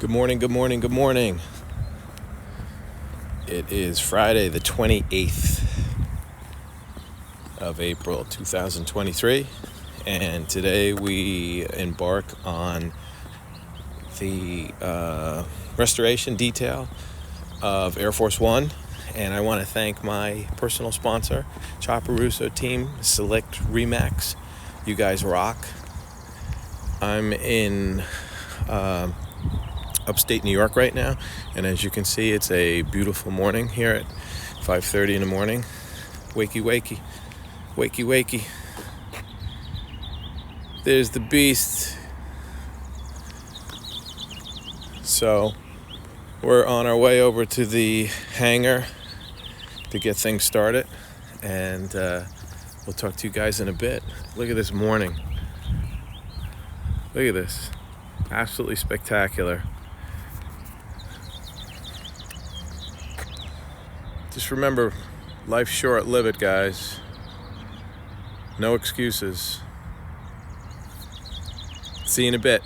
Good morning, good morning, good morning. It is Friday the 28th of April 2023, and today we embark on the restoration detail of Air Force One, and I want to thank my personal sponsor, Chopper Russo Team Select Remax. You guys rock. I'm in upstate New York right now, and as you can see, it's a beautiful morning here at 5:30 in the morning. Wakey wakey, wakey wakey. There's the beast. So we're on our way over to the hangar to get things started, and we'll talk to you guys in a bit. Look at this morning. Look at this. Absolutely spectacular. Just remember, life's short, live it, guys. No excuses. See you in a bit.